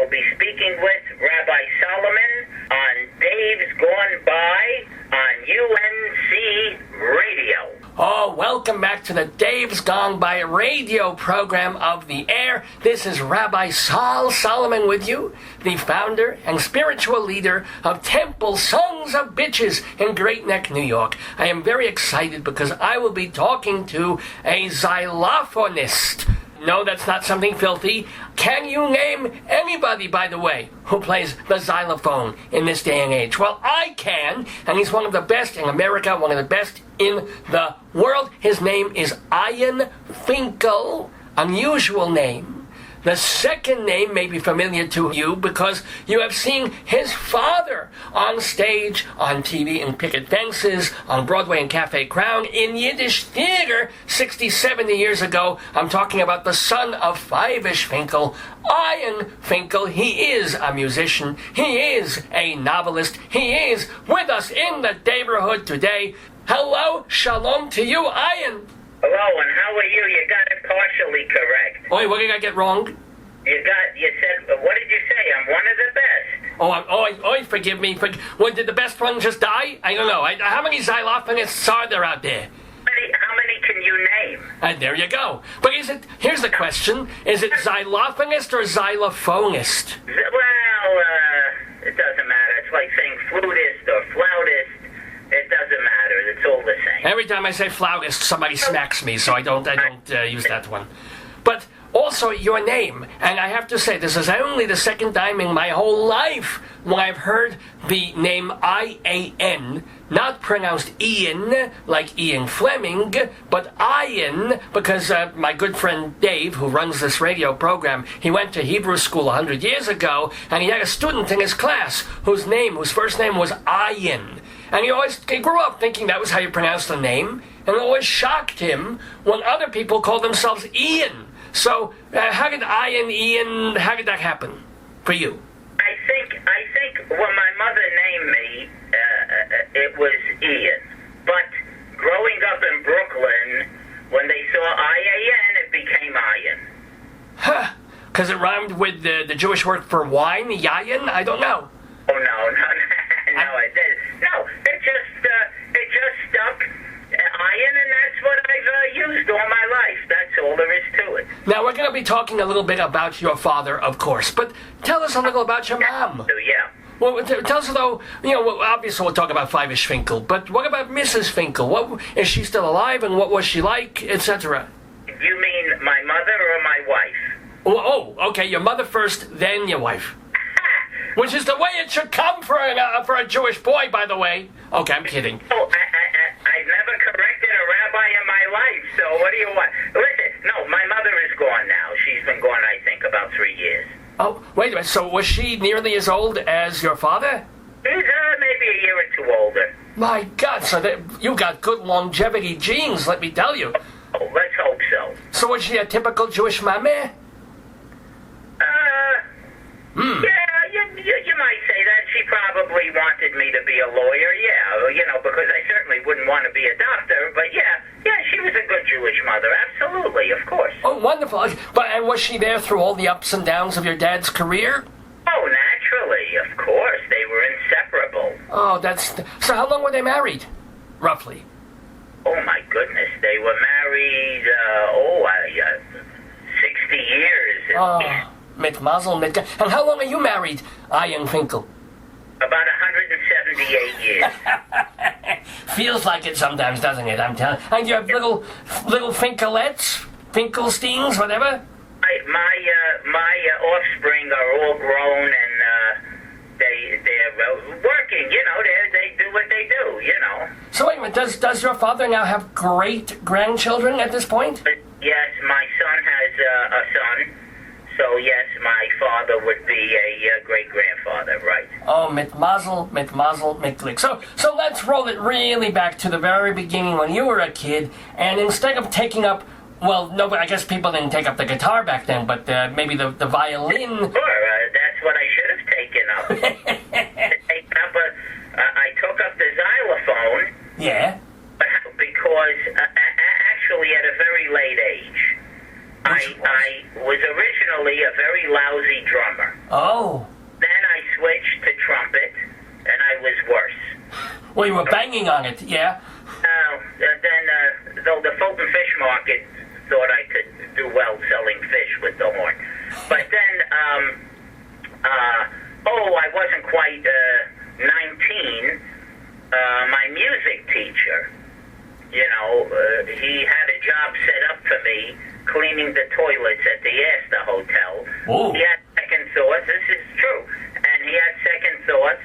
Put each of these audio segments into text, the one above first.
will be speaking with Rabbi Solomon on Dave's Gone By on UNC Radio. Oh, welcome back to the Dave's Gone By radio program of the air. This is Rabbi Sol Solomon with you, the founder and spiritual leader of Temple Sons of Bitches in Great Neck, New York. I am very excited because I will be talking to a xylophonist. No, that's not something filthy. Can you name anybody, by the way, who plays the xylophone in this day and age? Well, I can, and he's one of the best in America, one of the best in the world. His name is Ian Finkel, unusual name. The second name may be familiar to you because you have seen his father on stage, on TV in picket fences, on Broadway and Cafe Crown, in Yiddish theater 60, 70 years ago. I'm talking about the son of Fyvush Finkel, Ian Finkel. He is a musician. He is a novelist. He is with us in the neighborhood today. Hello, shalom to you, Ian. Hello, and how are you? You got it partially correct. Oi, what did I get wrong? You said, what did you say? I'm one of the best. Forgive me. When did the best one just die? I don't know. How many xylophonists are there out there? How many can you name? And there you go. But here's the question. Is it xylophonist or xylophonist? Well, it doesn't matter. It's like saying flutist or flautist. It doesn't matter. It's all the same. Every time I say flautist, somebody smacks me, so I don't use that one. But also your name, and I have to say, this is only the second time in my whole life when I've heard the name I-A-N, not pronounced Ian, like Ian Fleming, but Ian, because my good friend Dave, who runs this radio program, he went to Hebrew school 100 years ago, and he had a student in his class whose first name was Ian. And he grew up thinking that was how you pronounce the name, and it always shocked him when other people called themselves Ian. So, how did Ian, how did that happen for you? I think when my mother named me, it was Ian. But growing up in Brooklyn, when they saw I-A-N, it became Ian. Huh. Because it rhymed with the Jewish word for wine, yayin? I don't know. Oh, no, it didn't. No, it just stuck, Ian, and that's what I've used all my life. That's all there is to it. Now, we're going to be talking a little bit about your father, of course, but tell us a little about your mom. Yeah. Well, tell us, though, obviously we'll talk about Fyvush Finkel, but what about Mrs. Finkel? Is she still alive, and what was she like, etc.? You mean my mother or my wife? Oh, okay, your mother first, then your wife. Which is the way it should come for a Jewish boy, by the way. Okay, I'm kidding. Oh, I've never corrected a rabbi in my life, so what do you want? Listen, no, my mother is gone now. She's been gone, I think, about 3 years. Oh, wait a minute. So was she nearly as old as your father? Maybe a year or two older. My God, so you got good longevity genes, let me tell you. Oh, let's hope so. So was she a typical Jewish mameh? Yeah, you might say that. She probably wanted me to be a lawyer, because I certainly wouldn't want to be a doctor, but yeah, she was a good Jewish mother, absolutely, of course. Oh, wonderful. And was she there through all the ups and downs of your dad's career? Oh, naturally, of course. They were inseparable. Oh, so how long were they married, roughly? Oh, my goodness, they were married, 60 years. Oh. Mit Mazel, and how long are you married, Ian Finkel? About 178 years. Feels like it sometimes, doesn't it? I'm telling you. And you have little Finkelettes, Finkelsteins, whatever? My offspring are all grown and they're working, they do what they do, So wait a minute, does your father now have great-grandchildren at this point? Yes, my son has a son. So, yes, my father would be a great-grandfather, right. Oh, mit Mazel, mit Glück. So let's roll it really back to the very beginning when you were a kid, and instead of taking up, well, no, I guess people didn't take up the guitar back then, but maybe the violin. Sure, that's what I should have taken up. I took up the xylophone. Yeah. Because actually at a very late age. I was originally a very lousy drummer. Oh. Then I switched to trumpet, and I was worse. Well, you were banging on it, yeah? Then the Fulton Fish Market thought I could do well selling fish with the horn. But then, I wasn't quite 19. My music teacher, he had a job set up for me cleaning the toilets at the Astor Hotel. Ooh. He had second thoughts. This is true. And he had second thoughts.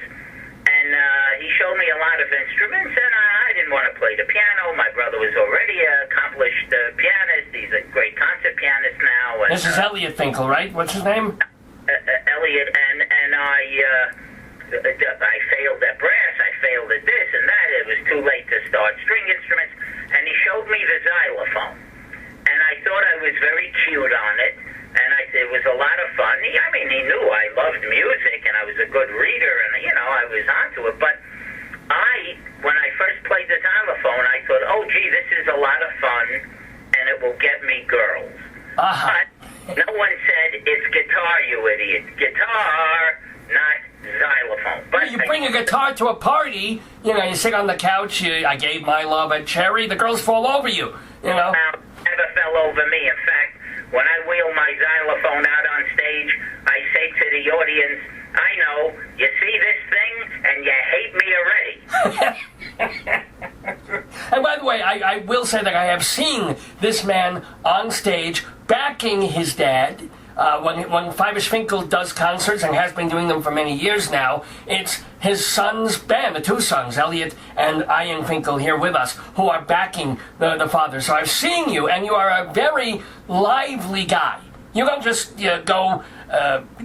And he showed me a lot of instruments, and I didn't want to play the piano. My brother was already an accomplished pianist. He's a great concert pianist now. And, this is Ian Finkel, right? What's his name? Elliot, and I failed at brass. I failed at this and that. It was too late to start string instruments. And he showed me the xylophone. And I thought I was very cute on it. And it was a lot of fun. He knew I loved music, and I was a good reader, and, I was onto it. But when I first played the xylophone, I thought, oh, gee, this is a lot of fun, and it will get me girls. Uh-huh. But no one said, it's guitar, you idiot. Guitar, not xylophone. But you bring a guitar to a party, you sit on the couch, I gave my love a cherry, the girls fall over you, Never fell over me. In fact, when I wheel my xylophone out on stage, I say to the audience, I know, you see this thing, and you hate me already. And by the way, I will say that I have seen this man on stage backing his dad. When Fyvush Finkel does concerts, and has been doing them for many years now, it's his son's band, the two sons, Elliot and Ian Finkel, here with us, who are backing the father. So I've seen you, and you are a very lively guy. You don't just go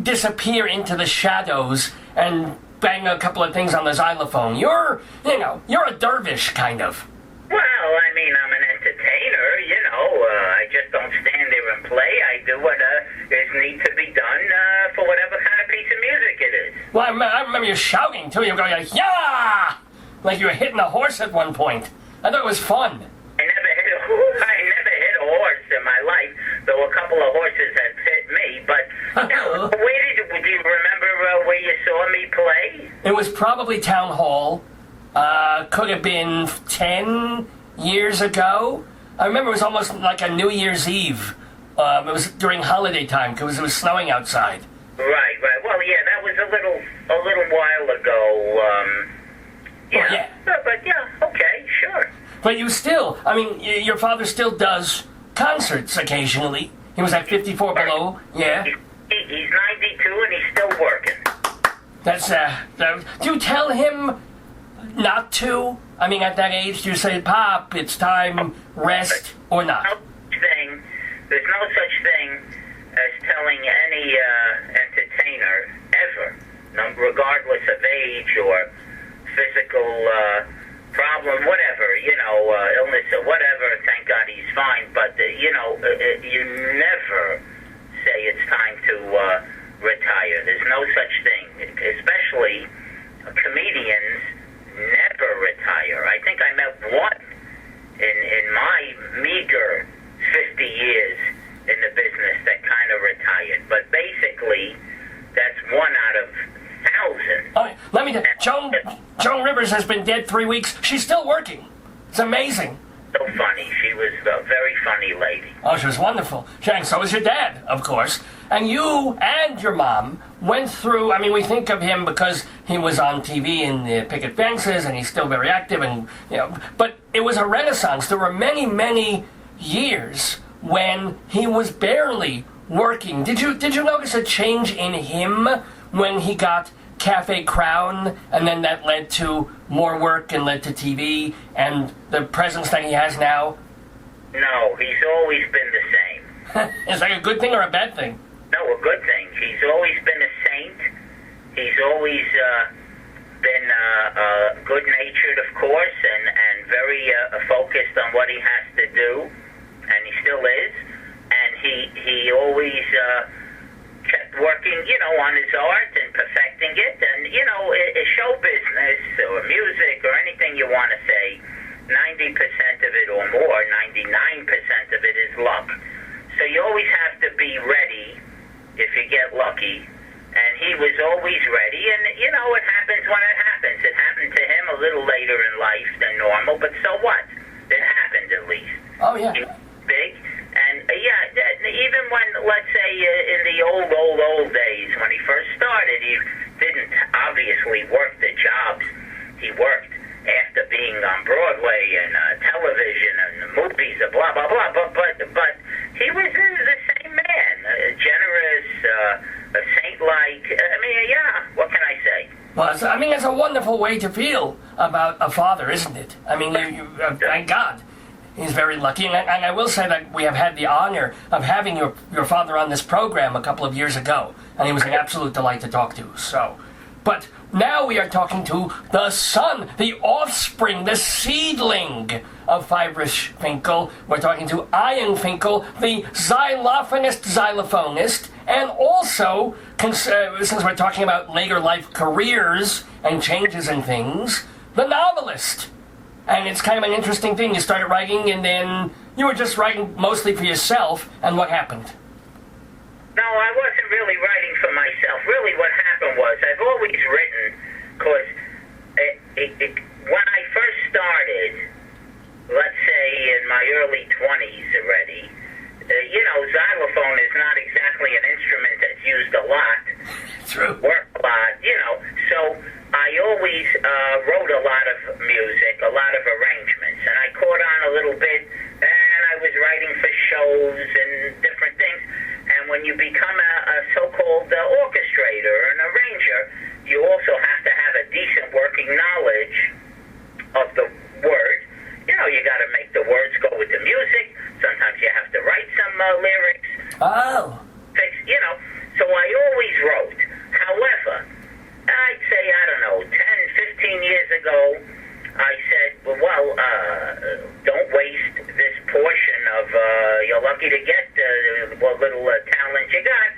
disappear into the shadows and bang a couple of things on the xylophone. You're a dervish, kind of. Well, I'm an entertainer, I just don't stand there and play. I do what is need to be done for whatever kind of piece of music it is. Well, I remember you shouting, too. You were going like, yeah! Like you were hitting a horse at one point. I thought it was fun. I never hit a horse in my life, though a couple of horses have hit me. But do you remember where you saw me play? It was probably Town Hall. Could have been 10 years ago. I remember it was almost like a New Year's Eve. It was during holiday time because it was snowing outside. Right. Well, yeah, that was a little while ago. Yeah. But yeah, okay, sure. But you still, your father still does concerts occasionally. He was at 54 Below, yeah. He's 92 and he's still working. Do you tell him not to? At that age, do you say, Pop, it's time, rest, or not? There's no such thing as telling any entertainer ever, regardless of age or physical problem, whatever, illness or whatever, thank God he's fine, but, you never say it's time to retire. There's no such thing, especially comedians never retire. I think I met one in my meager 50 years in the business that kind of retired. But basically, that's one out of thousands. Oh, let me tell you, Joan Rivers has been dead 3 weeks. She's still working. It's amazing. So funny. She was a very funny lady. Oh, she was wonderful. And so was your dad, of course. And you and your mom went through, we think of him because he was on TV in the picket fences, and he's still very active, and, but it was a renaissance. There were many, many years when he was barely working. Did you notice a change in him when he got Cafe Crown, and then that led to more work and led to TV and the presence that he has now? No, he's always been the same. Is that a good thing or a bad thing? No, a good thing. He's always been a saint. He's always been good-natured, of course, and very focused on what he has to do, and he still is. And he always kept working, on his art and perfecting it. And, show business or music or anything you want to say, 90% of it or more, 99% of it is luck. So you always have to be ready if you get lucky. And he was always ready, and, you know, it happens when it happens. It happened to him a little later in life than normal, but so what? It happened at least. Oh, yeah. He was big, and, even when, let's say, in the old days, when he first started, he didn't obviously work the jobs he worked after being on Broadway and television and the movies, blah, blah, blah, but he was the same man, generous, a saint-like. What can I say? Well, it's a wonderful way to feel about a father, isn't it? I mean, thank God. He's very lucky. And I will say that we have had the honor of having your father on this program a couple of years ago. And he was an absolute delight to talk to. So, but now we are talking to the son, the offspring, the seedling of Fyvush Finkel. We're talking to Ian Finkel, the xylophonist, and also, since we're talking about later life careers and changes in things, the novelist. And it's kind of an interesting thing. You started writing, and then you were just writing mostly for yourself, and what happened? No, I wasn't really writing for myself. Really what happened was I've always written because when I first started, let's say in my early 20s already, xylophone is not exactly an instrument that's used a lot. True. Work a lot, so I always wrote a lot of music, a lot of arrangements, and I caught on a little bit, and I was writing for shows and different things. And when you become a so-called orchestrator, an arranger, you also have to have a decent working knowledge of the word. You got to make the words go with the music. Sometimes you have to write some lyrics. Oh. So I always wrote. However, I'd say, 10, 15 years ago, I said, don't waste this portion of, you're lucky to get what little talent you got.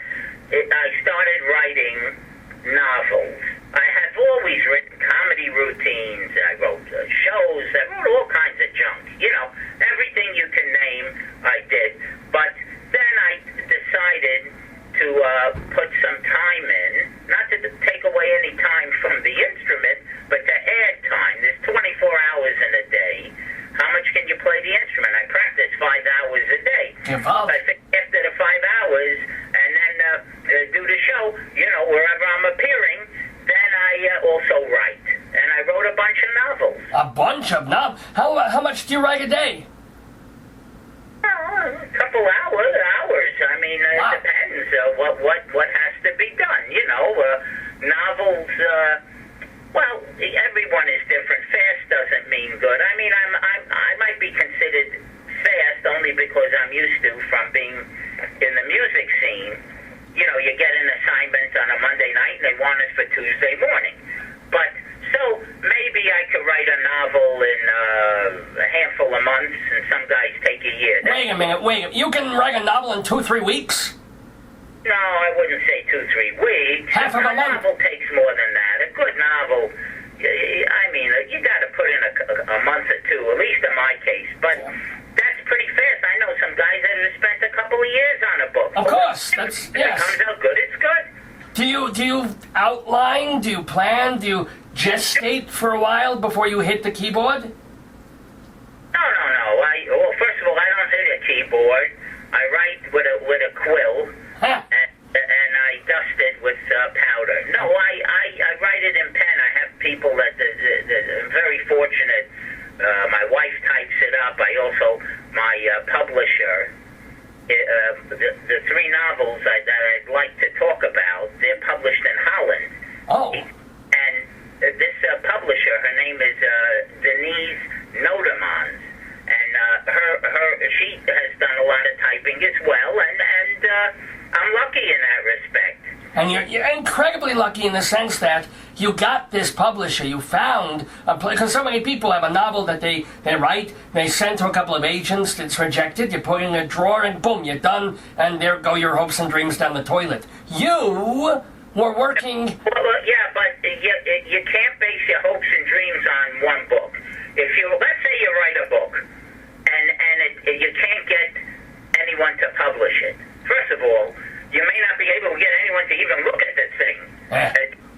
I started writing novels. I have always written comedy routines. I wrote shows. I wrote all kinds of junk. Everything you can name, I did. But then I decided to put some time in, not to take away any time from the instrument, but to add time. There's 24 hours in a day. How much can you play the instrument? I practice 5 hours a day. I think after the 5 hours, and then do the show, wherever I'm appearing, then I also write. And I wrote a bunch of novels. A bunch of novels? How much do you write a day? A couple hours. Wow. It depends what has to be done. Novels. Everyone is different. Fast doesn't mean good. I might be considered fast only because I'm used to from being in the music scene. You get an assignment on a Monday night and they want us for Tuesday morning. But so maybe I could write a novel in a handful of months, and some guys take a year. Wait a minute. You can write a novel in 2-3 weeks? No, I wouldn't say 2-3 weeks. Half of a month. A novel takes more than that. A good novel, you got to put in a month or two, at least in my case. But that's pretty fast. I know some guys that have spent a couple of years on a book. Of course, If it comes out good, it's good. Do you outline? Do you plan? Do you gestate for a while before you hit the keyboard? No. First of all, I don't hit a keyboard. I write with a quill, and I dust it with powder. No, I write it in pen. I have people that I'm very fortunate. My wife types it up. My publisher. The 3 novels that I'd like to talk about, they're published in Holland. Oh. And this publisher, her name is Denise Nodemans, and she has done a lot of typing as well, and I'm lucky in that respect. And you're incredibly lucky in the sense that you got this publisher. You found a place, because so many people have a novel that they write, they send to a couple of agents, it's rejected, you put it in a drawer, and boom, you're done, and there go your hopes and dreams down the toilet. You were working... Well, yeah, but you can't base your hopes and dreams on one book. Let's say you write a book, and you can't get anyone to publish it. First of all, you may not be able to get anyone to even look at the thing.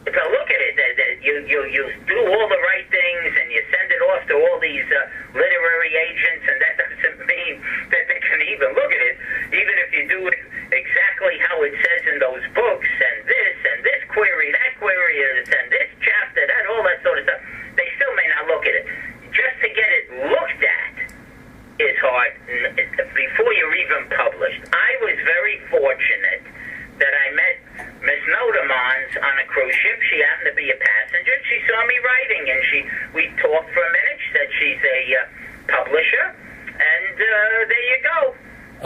To look at it, you do all the right things and you send it off to all these literary agents, and that doesn't mean that they can even look at it. Even if you do it exactly how it says in those books, and this query, that query is, and this chapter, that, all that sort of stuff, they still may not look at it. Just to get it looked at is hard before you're even published. I was very fortunate that I met Miss Nodemans on a cruise ship. She happened to be a passenger. She saw me writing, and we talked for a minute. She said she's a publisher, and there you go.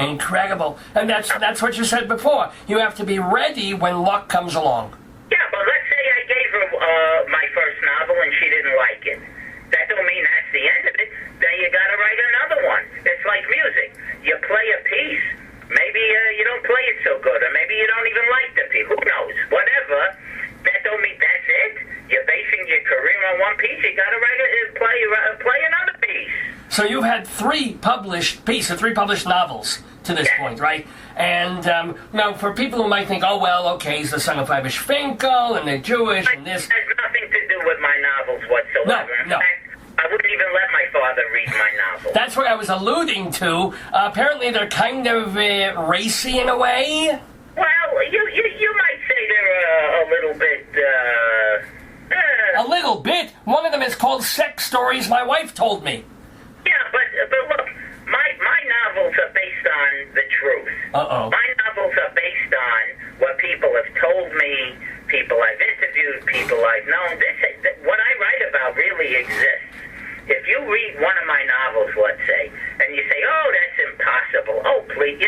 Incredible. And that's what you said before. You have to be ready when luck comes along. Yeah, but let's say I gave her my first novel and she didn't like it. That don't mean that's the end of it. Then you got to write another one. It's like music. You play a piece. Maybe you don't play it so good, or maybe you don't even like the piece. Who knows? Whatever. That don't mean that's it. You're basing your career on one piece. You got to play another piece. So you've had three published novels to this point, right? And now, for people who might think, oh well, okay, he's the son of Fyvush Finkel, and they're Jewish, and this. It has nothing to do with my novels whatsoever. No. In fact, I wouldn't even let my father read my novels. That's what I was alluding to. Apparently, they're kind of racy in a way. Well, you might say they're a little bit. A little bit. One of them is called Sex Stories. My wife told me. Yeah, but look, my novels are based on the truth. Uh-oh. My novels are based on what people have told me, people I've interviewed, people I've known. What I write about really exists. If you read one of my novels, let's say, and you say, oh, that's impossible. Oh, please,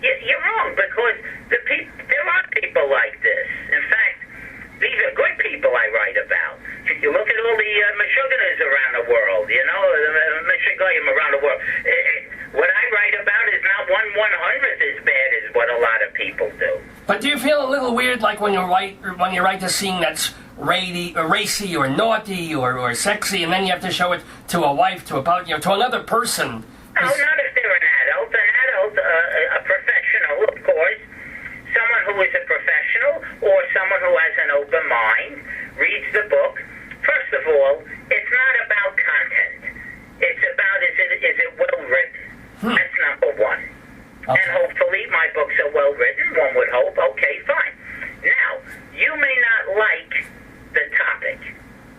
you're wrong, because there are people like this. In fact, these are good people I write about. You look at all the Meshuggahs around the world, Meshuggahim around the world. What I write about is not 1/100th as bad as what a lot of people do. But do you feel a little weird, like when you write the scene that's racy or naughty or sexy, and then you have to show it to a wife, to another person? No, not if they're an adult. An adult, a professional, of course. Someone who is a professional or someone who has an open mind reads the book. First of all, it's not about content. It's about is it well written. That's number one. Okay. And hopefully my books are well written. One would hope. Okay, fine. Now, you may not like the topic.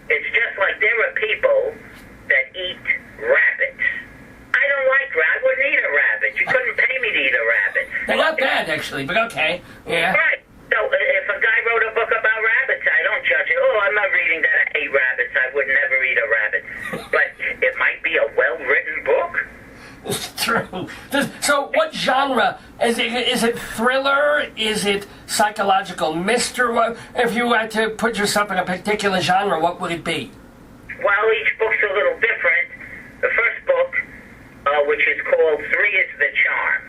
It's just like there are people that eat rabbits. I don't like rabbits. I wouldn't eat a rabbit. You couldn't pay me to eat a rabbit. They're not bad, actually, but okay. Yeah. Right. So if a guy wrote a book about rabbits, I don't judge it. Oh, I'm not reading that. I hate rabbits. I would never eat a rabbit. But it might be a well-written book. It's true. So what genre? Is it thriller? Is it psychological mystery? If you had to put yourself in a particular genre, what would it be? Well, each book's a little different. The first book, which is called Three is the Charm,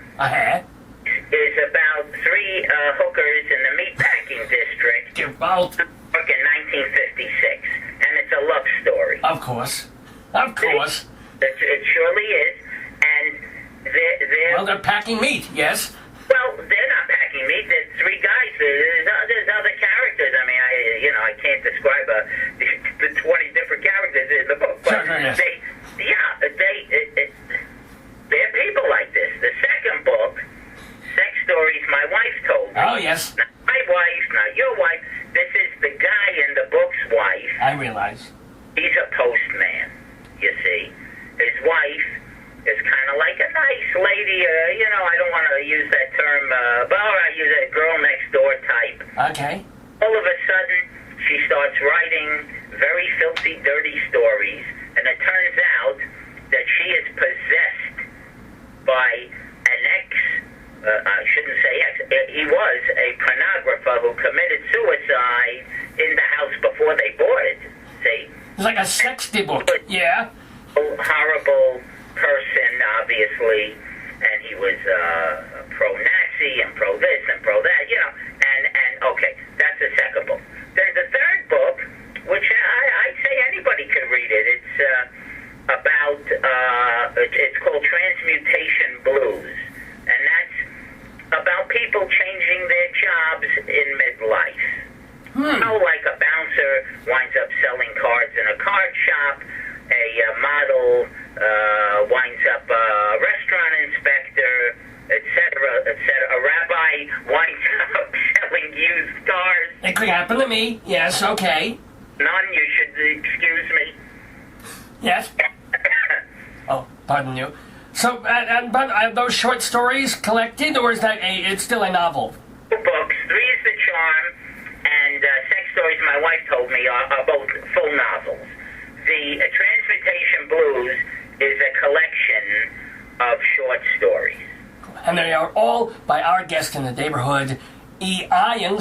is about three hookers in the meatpacking district Give out. in 1956. And it's a love story. Of course. Of course. It surely is. And they're packing meat, yes. Well, they're not packing meat. There's three guys. There's other characters. I mean, I can't describe the 20 different characters in the book. But sure, yes. They're people like this. The second book, Sex Stories My Wife Told Me. Oh, yes. Not my wife, not your wife. This is the guy in the book's wife. I realize. He's a postman, you see. His wife is kind of like a nice lady, I don't want to use that term, but I use a girl next door type. Okay. All of a sudden, she starts writing very filthy, dirty stories, and it turns out that she is possessed by an I shouldn't say ex, he was a pornographer who committed suicide in the house before they bought it, see? It's like a sexy book, yeah. Horrible person, obviously, and he was pro-Nazi and pro-this and pro-that, and okay, that's the second book. There's the third book, which I'd say anybody could read it. It's about, it's called Transmutation Blues, and that's It could happen to me. Yes, okay. None, you should excuse me. Yes? Oh, pardon you. So, but are those short stories collected, or is that it's still a novel? Two books. Three is The Charm, and Sex Stories, my wife told me, are both full novels. The Transmutation Blues is a collection of short stories. And they are all by our guest in the neighborhood, Ian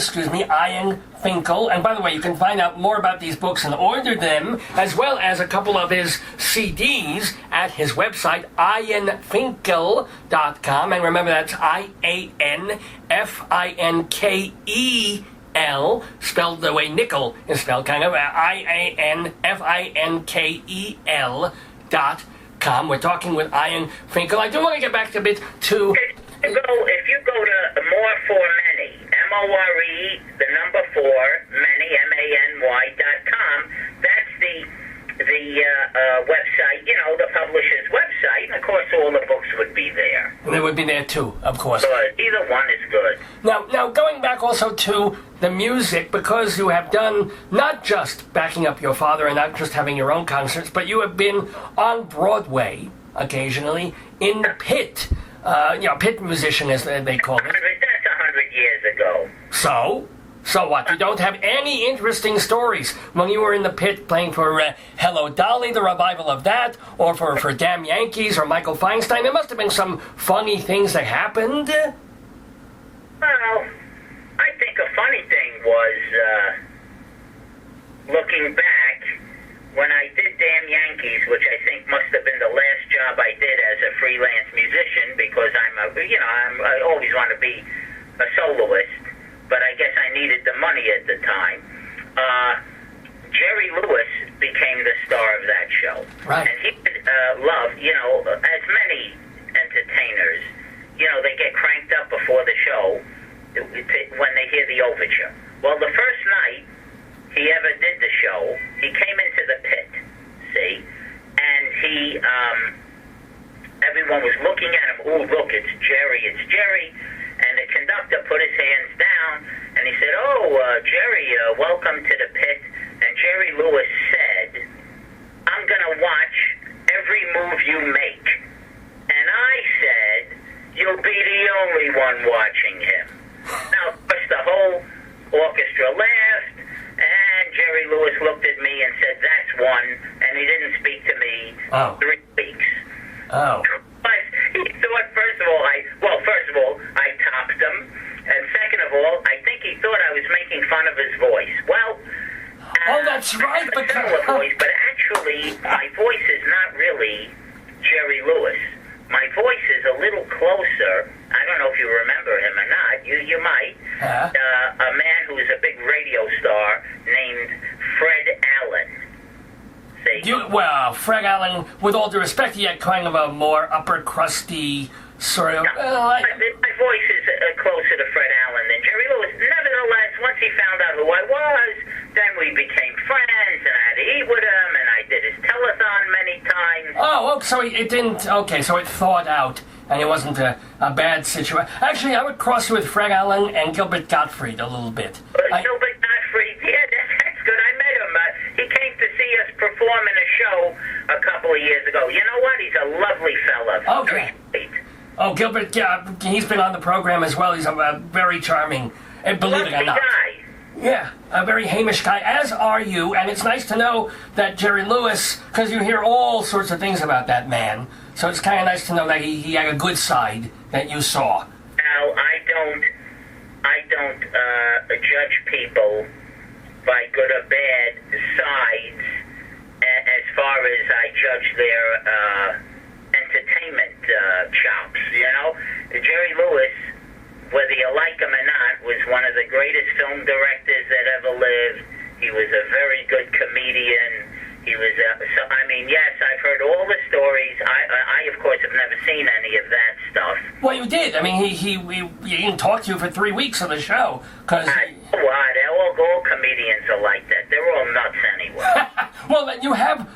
Finkel. And by the way, you can find out more about these books and order them, as well as a couple of his CDs at his website, ianfinkel.com. And remember, that's IANFINKEL, spelled the way nickel is spelled, kind of, IANFINKEL.com. We're talking with Ian Finkel. I do want to get back a bit to... If you go to More for Many, MORE, the number 4, Many, MANY.com, that's the website, the publisher's website, and of course all the books would be there. And they would be there too, of course. Good. Either one is good. Now going back also to the music, because you have done not just backing up your father and not just having your own concerts, but you have been on Broadway occasionally in the pit. Pit musician, as they call it. That's 100 years ago. So what? You don't have any interesting stories when you were in the pit playing for Hello Dolly, the revival of that, or for Damn Yankees or Michael Feinstein? There must have been some funny things that happened. Well, I think a funny thing was, looking back, when I did Damn Yankees, which I think must have been the last job I did as a freelance musician, because I always want to be a soloist, but I guess I needed the money at the time. Jerry Lewis became the star of that show. Right. And he would love, as many entertainers, they get cranked up before the show when they hear the overture. Well, the first night he ever did the show, he came into the pit, see? And he, everyone was looking at him, ooh, look, it's Jerry. And the conductor put his hands down, and he said, Jerry, welcome to the pit. And Jerry Lewis said, I'm going to watch every move you make. And I said, you'll be the only one watching him. Now, of course, the whole orchestra laughed, and Jerry Lewis looked at me and said, that's one, and he didn't speak to me 3 weeks. Oh. But he thought, first of all, I topped him, and second of all, I think he thought I was making fun of his voice. Well, that's right, but actually, my voice is not really Jerry Lewis. My voice is a little closer. I don't know if you remember him or not. You might. A man who is a big radio star named Fred Allen. See? Fred Allen, with all due respect, he had kind of a more upper crusty sort of... my voice is closer to Fred Allen than Jerry Lewis. Nevertheless, once he found out who I was, then we became friends, and I had to eat with him, and I did his telethon many times. So it thawed out, and it wasn't a bad situation. Actually, I would cross with Fred Allen and Gilbert Gottfried a little bit. Gilbert Gottfried, yeah, that's good. I met him. He came to see us perform in a show a couple of years ago. You know what? He's a lovely fella. Okay. Oh, Gilbert, he's been on the program as well. He's a very charming, believe it or not. Guy. Yeah, a very Hamish guy, as are you, and it's nice to know that Jerry Lewis, because you hear all sorts of things about that man, so it's kind of nice to know that he had a good side that you saw. Now, I don't judge people by good or bad sides as far as I judge their entertainment chops, Jerry Lewis, whether you like him or not, was one of the greatest film directors that ever lived. He was a very good comedian. He was, yes, I've heard all the stories. I of course, have never seen any of that stuff. Well, you did. I mean, he didn't talk to you for 3 weeks of the show, because... all comedians are like that. They're all nuts anyway. Well, you have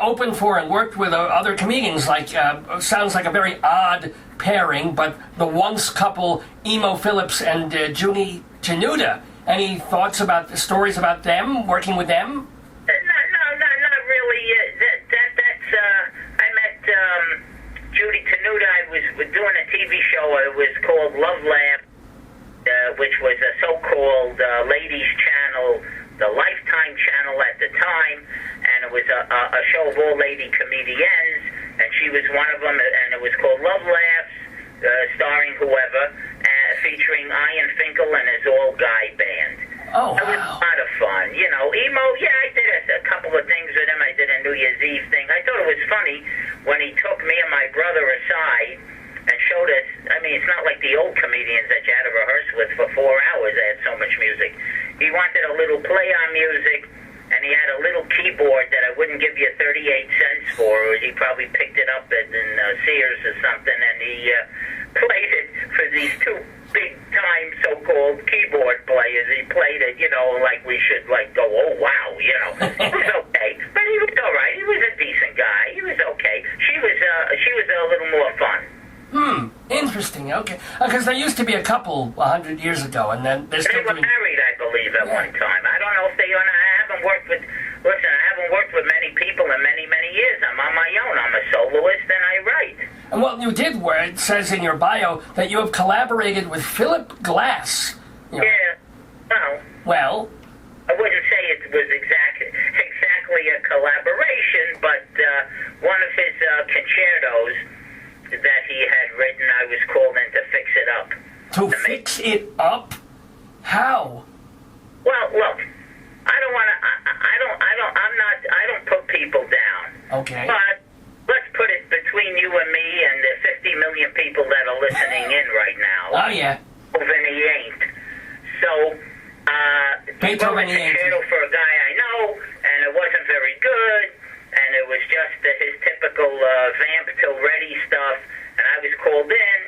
opened for and worked with other comedians, sounds like a very odd pairing, but the once couple Emo Phillips and Junie Tenuta Any thoughts about the stories about them, working with them? Not really. I met Judy Tenuta. I was doing a TV show. It was called Love Lab, which was a so-called ladies' channel, the Lifetime channel at the time, and it was a show of all lady comedians, and she was one of them, and it was called Love Laughs, starring whoever, featuring Ian Finkel and his all-guy band. Oh, wow. It was a lot of fun. You know, emo, yeah, I did a couple of things with him. I did a New Year's Eve thing. I thought it was funny when he took me and my brother aside and showed us. I mean, it's not like the old comedians that you had to rehearse with for 4 hours. They had so much music. He wanted a little play on music, and he had a little keyboard that I wouldn't give you 38 cents for. He probably picked it up in Sears or something, and he played it for these two big-time so-called keyboard players. He played it, you know, like we should, like, go, oh, wow, you know. It was okay, but he was all right. He was a decent guy. He was okay. She was a little more fun. Interesting, okay. Because there used to be a couple 100 years ago, and then they're still They were married, I believe, at one time. I don't know if they are. I haven't worked with many people in many, many years. I'm on my own. I'm a soloist, and I write. And well, you did where it says in your bio that you have collaborated with Philip Glass. You know. Yeah, well, I wouldn't say it was exactly a collaboration, but one of his concertos that he had written, I was called in to fix it up. To fix it up? How? Well, look, I don't put people down. Okay. But let's put it between you and me and the 50 million people that are listening in right now. Oh, yeah. Beethoven, he ain't. So, he wrote a concerto for a guy I know, and it wasn't very good, and it was just his typical vamp till ready stuff, and I was called in,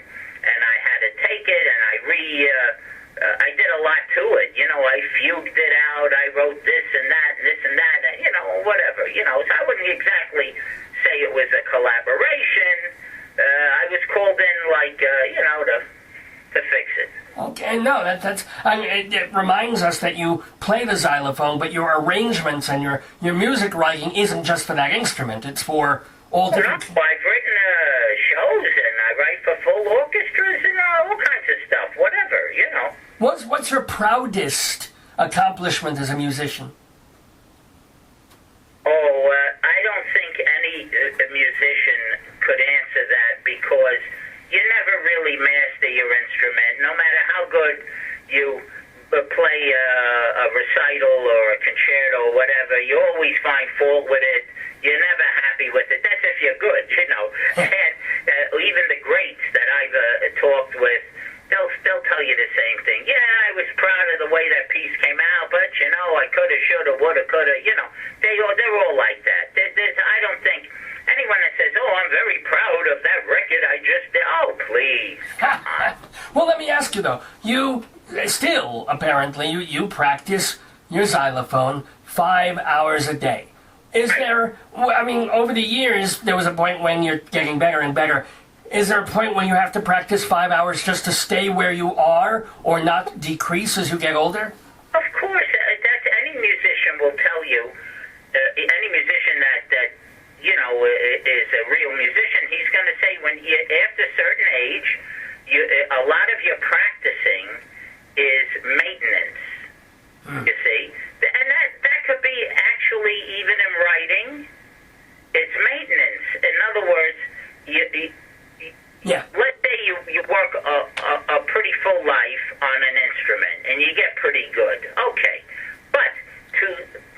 and I had to take it, and I did a lot to it. You know, I fugued it out, I wrote this and that, and you know, whatever. You know, so I wouldn't exactly say it was a collaboration. I was called in, like, you know, to fix it. Okay, no, that's. I mean, it reminds us that you play the xylophone, but your arrangements and your music writing isn't just for that instrument. It's for all different. No, I've written shows, and I write for full orchestras and all kinds of stuff. Whatever, you know. What's your proudest accomplishment as a musician? Oh, I don't think any musician could answer that, because you never really master your instrument. No matter how good you play a recital or a concerto or whatever, you always find fault with it. You're never happy with it. That's if you're good, you know. And even the greats that I've talked with, they'll tell you the same thing. Yeah, I was proud of the way that piece came out, but, you know, I coulda, shoulda, woulda, coulda, you know. They're all like that. I don't think anyone that says, oh, I'm very proud of that record I just did. Oh, please. Well, let me ask you, though. You still, apparently, you practice your xylophone 5 hours a day. Is there, I mean, over the years, there was a point when you're getting better and better. Is there a point when you have to practice 5 hours just to stay where you are or not decrease as you get older? Of course. That's, any musician will tell you, any musician that you know, is a real musician, he's going to say after a certain age, a lot of your practicing is maintenance, you see. And that could be actually even in writing, it's maintenance. In other words, let's say you work a pretty full life on an instrument, and you get pretty good. Okay, but to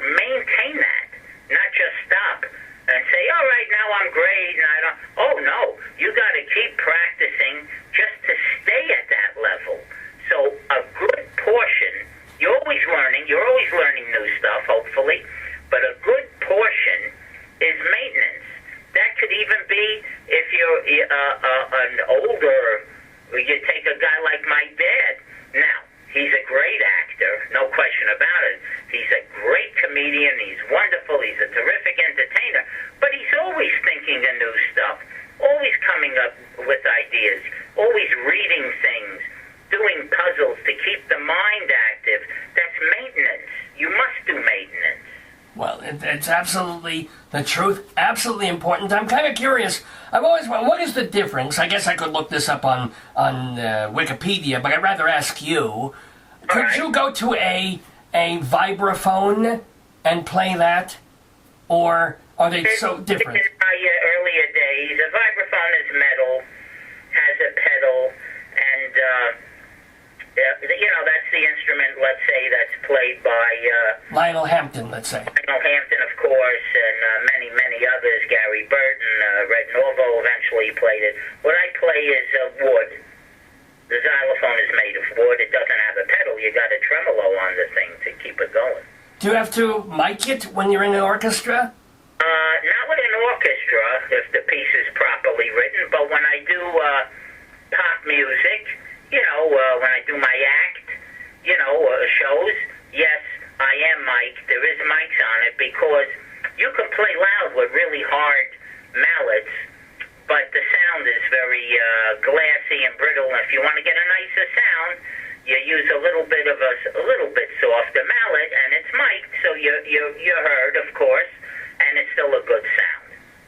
maintain that, not just stop and say, all right, now I'm great, and I don't. Oh no, you got to keep practicing just to stay at that level. So a good portion, you're always learning new stuff, hopefully, but a good portion is maintenance. That could even be if you're an older. You take a guy like my dad. Now, he's a great actor, no question about it. He's a great comedian. He's wonderful. He's a terrific entertainer. But he's always thinking of new stuff, always coming up with ideas, always reading things, doing puzzles to keep the mind active. Well, it's absolutely the truth, absolutely important. I'm kind of curious. I've always wondered, what is the difference? I guess I could look this up on Wikipedia, but I'd rather ask you. Could you go to a vibraphone and play that? Or are they so different? In my earlier days, a vibraphone is metal, has a pedal, and that's the instrument, let's say, that's played by Lionel Hampton, let's say. Lionel Hampton, of course, and many others. Gary Burton, Red Norvo eventually played it. What I play is wood. The xylophone is made of wood. It doesn't have a pedal. You got a tremolo on the thing to keep it going. Do you have to mic it when you're in an orchestra? Not with an orchestra, if the piece is properly written, but when I do pop music, when I do my act, shows, yes, I am mic'd. There is mics on it because you can play loud with really hard mallets, but the sound is very glassy and brittle. And if you want to get a nicer sound, you use a little bit softer mallet, and it's mic'd, so you're heard, of course, and it's still a good sound.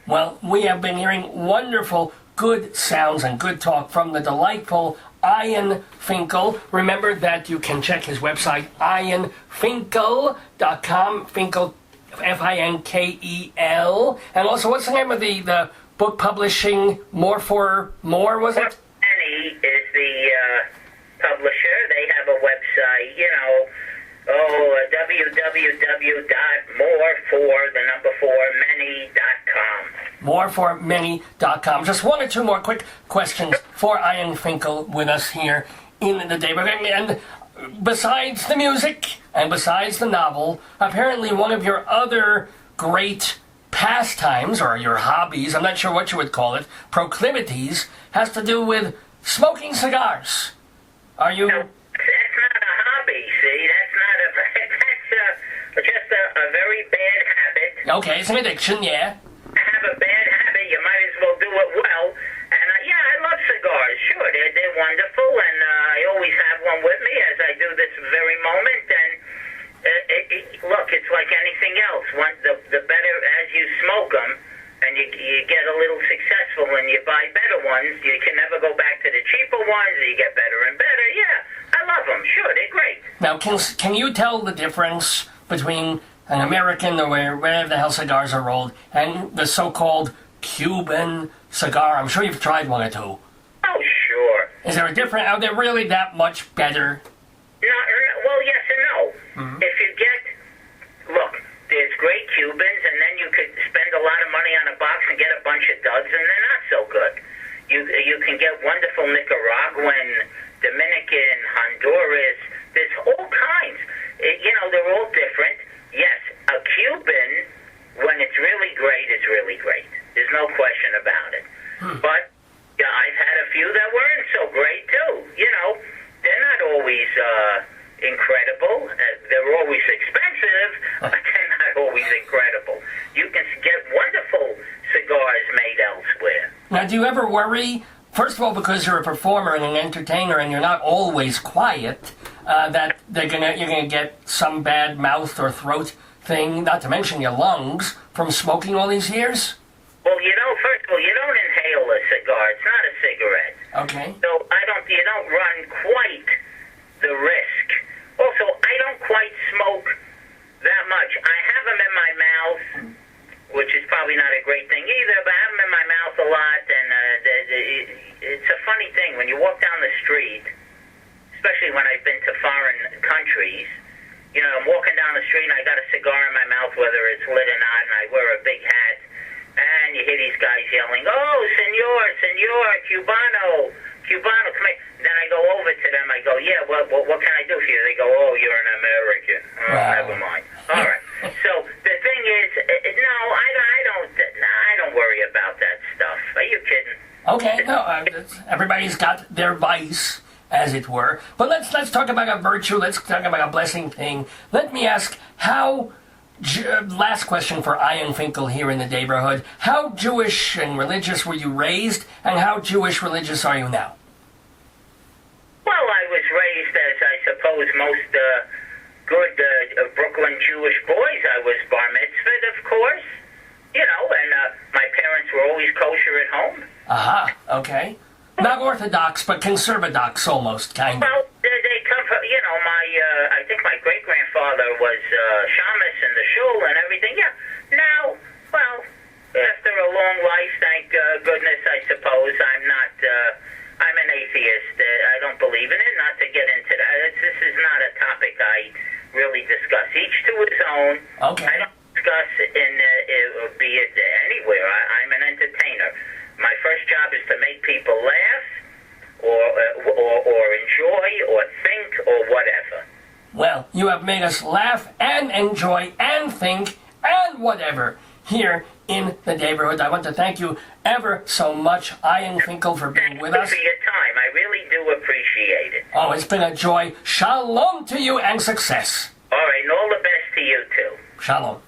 Well, we have been hearing wonderful, good sounds and good talk from the delightful Ian Finkel. Remember that you can check his website, ianfinkel.com, Finkel, Finkel. And also, what's the name of the book publishing? More for More, was it? Many is the publisher. They have a website, www.moreformany.com. Moreformany.com. Just one or two more quick questions for Ian Finkel with us here in the day. And besides the music and besides the novel, apparently one of your other great pastimes, or your hobbies, I'm not sure what you would call it, proclivities, has to do with smoking cigars. Are you... No, that's not a hobby, see? That's just a very bad habit. Okay, it's an addiction, yeah. Have a bad habit, you might as well do it well. And I love cigars. Sure, they're wonderful, and I always have one with me as I do this very moment. And look, it's like anything else. The better as you smoke them, and you get a little successful, and you buy better ones, you can never go back to the cheaper ones. You get better and better. Yeah, I love them. Sure, they're great. Now, can you tell the difference between an American, or wherever the hell cigars are rolled, and the so-called Cuban cigar? I'm sure you've tried one or two. Oh, sure. Is there a difference? Are they really that much better? No, well, yes and no. Mm-hmm. If you look, there's great Cubans, and then you could spend a lot of money on a box and get a bunch of duds, and they're not so good. You can get wonderful Nicaraguan, Dominican, Honduras. There's all kinds. They're all different. Yes, a Cuban, when it's really great, it's really great. There's no question about it. But I've had a few that weren't so great, too. They're not always incredible. They're always expensive, but they're not always incredible. You can get wonderful cigars made elsewhere. Now, do you ever worry, first of all, because you're a performer and an entertainer and you're not always quiet, that you're gonna get some bad mouth or throat thing, not to mention your lungs, from smoking all these years? Well, first of all, you don't inhale a cigar. It's not a cigarette. Okay. So you don't run quite the risk. Also, I don't quite smoke that much. I have them in my mouth, which is probably not a great thing either, but I have them in my mouth a lot, and it's a funny thing. When you walk down the street, especially when I've been to foreign countries, I'm walking down the street and I got a cigar in my mouth, whether it's lit or not, and I wear a big hat, and you hear these guys yelling, "Oh, senor, Cubano, come here." Then I go over to them, I go, "Yeah, what can I do for you?" They go, "Oh, you're an American." Oh, wow. Never mind. All right. So the thing is, no, I don't worry about that stuff. Are you kidding? Okay, no, everybody's got their vice, as it were. But let's talk about a virtue. Let's talk about a blessing thing. Let me ask, last question for Ian Finkel here in the neighborhood. How Jewish and religious were you raised, and how Jewish religious are you now? Well, I was raised, as I suppose most good Brooklyn Jewish boys. I was bar mitzvahed, of course. You know, and my parents were always kosher at home. Aha, okay. Not Orthodox, but conservadox almost, kind of. Well, they come from, you know, I think my great-grandfather was shamus in the shul and everything. Yeah. Now, well, after a long life, thank goodness, I suppose, I'm an atheist. I don't believe in it, not to get into that. This is not a topic I really discuss. Each to his own. Okay. I don't discuss be it anywhere. I'm an entertainer. My first job is to make people laugh, or enjoy, or think, or whatever. Well, you have made us laugh and enjoy and think and whatever here in the neighborhood. I want to thank you ever so much, Ian Finkel, for being with us. Thank you for your time. I really do appreciate it. Oh, it's been a joy. Shalom to you and success. All right, and all the best to you, too. Shalom.